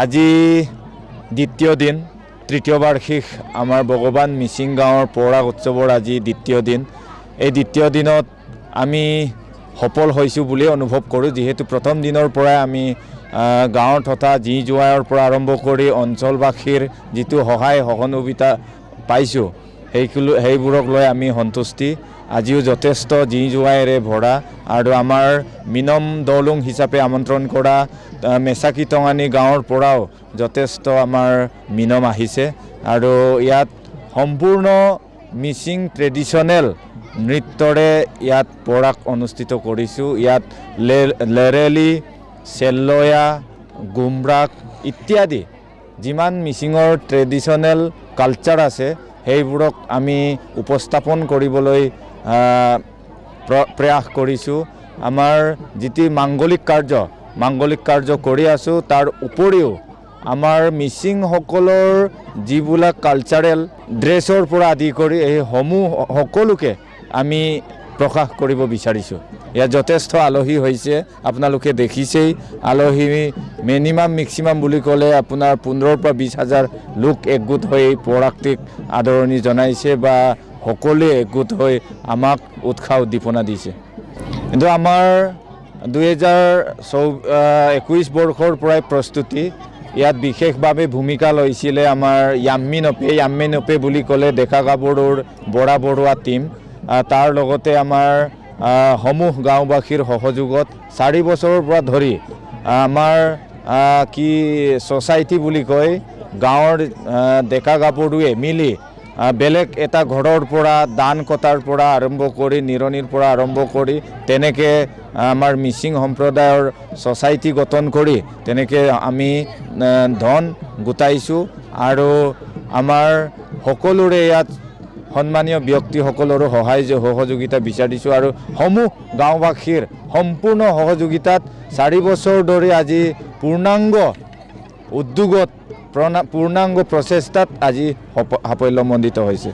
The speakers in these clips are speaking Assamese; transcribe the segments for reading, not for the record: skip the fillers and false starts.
আজি দ্বিতীয় দিন তৃতীয় বাৰ্ষিক আমাৰ ভগৱান মিচিং গাঁৱৰ পৰাগ উৎসৱৰ আজি দ্বিতীয় দিন। এই দ্বিতীয় দিনত আমি সফল হৈছোঁ বুলি অনুভৱ কৰোঁ, যিহেতু প্ৰথম দিনৰ পৰাই আমি গাঁৱৰ তথা জী জোৱাইৰ পৰা আৰম্ভ কৰি অঞ্চলবাসীৰ যিটো সহায় সহযোগিতা পাইছোঁ সেইবোৰক লৈ আমি সন্তুষ্টি। আজিও যথেষ্ট জী জোৱাইৰে ভৰা আৰু আমাৰ মিনম দলুং হিচাপে আমন্ত্ৰণ কৰা মেচাকি টঙানী গাঁৱৰ পৰাও যথেষ্ট আমাৰ মিনম আহিছে আৰু ইয়াত সম্পূৰ্ণ মিচিং ট্ৰেডিশ্যনেল নৃত্যৰে ইয়াত পৰাগ অনুষ্ঠিত কৰিছোঁ। ইয়াত লেৰেলি, চেল্লয়া, গুমৰাগ ইত্যাদি যিমান মিচিঙৰ ট্ৰেডিশ্যনেল কালচাৰ আছে সেইবোৰক আমি উপস্থাপন কৰিবলৈ প্ৰয়াস কৰিছোঁ। আমাৰ যিটো মাংগলিক কাৰ্য কৰি আছোঁ, তাৰ উপৰিও আমাৰ মিচিংসকলৰ যিবিলাক কালচাৰেল ড্ৰেছৰ পৰা আদি কৰি এই সমূহ সকলোকে আমি প্ৰকাশ কৰিব বিচাৰিছোঁ। ইয়াত যথেষ্ট আলহী হৈছে, আপোনালোকে দেখিছেই। আলহী মেক্সিমাম বুলি ক'লে আপোনাৰ 15,000 পৰা 20,000 লোক একগোট হৈ পৰাগটিক আদৰণি জনাইছে বা সকলোৱে একগোট হৈ আমাক উৎসাহ উদ্দীপনা দিছে। কিন্তু আমাৰ 2021 বৰ্ষৰ পৰাই প্ৰস্তুতি ইয়াত বিশেষভাৱে ভূমিকা লৈছিলে আমাৰ য়াম্মি নপে বুলি ক'লে ডেকা গাভৰুৰ বৰা বৰুৱা টীম। তাৰ লগতে আমাৰ সমূহ গাঁওবাসীৰ সহযোগত 4 বছৰৰ পৰা ধৰি আমাৰ ছ'চাইটি বুলি কয় গাঁৱৰ ডেকা গাভৰুৱে মিলি বেলেগ এটা ঘৰৰ পৰা দান কটাৰ পৰা আৰম্ভ কৰি নিৰণিৰ পৰা আৰম্ভ কৰি তেনেকৈ আমাৰ মিচিং সম্প্ৰদায়ৰ ছ'চাইটি গঠন কৰি তেনেকৈ আমি ধন গোটাইছোঁ আৰু আমাৰ সকলোৰে ইয়াত সন্মানীয় ব্যক্তিসকলৰো সহায় সহযোগিতা বিচাৰিছোঁ আৰু সমূহ গাঁওবাসীৰ সম্পূৰ্ণ সহযোগিতাত 4 বছৰ ধৰি আজি পূৰ্ণাংগ উদ্যোগত পূৰ্ণাংগ প্ৰচেষ্টাত আজি সাফল্যমণ্ডিত হৈছে।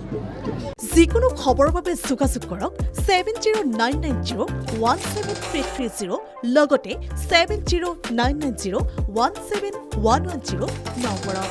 যিকোনো খবৰৰ বাবে যোগাযোগ কৰক 7099017330 লগতে 7099017110 নম্বৰত।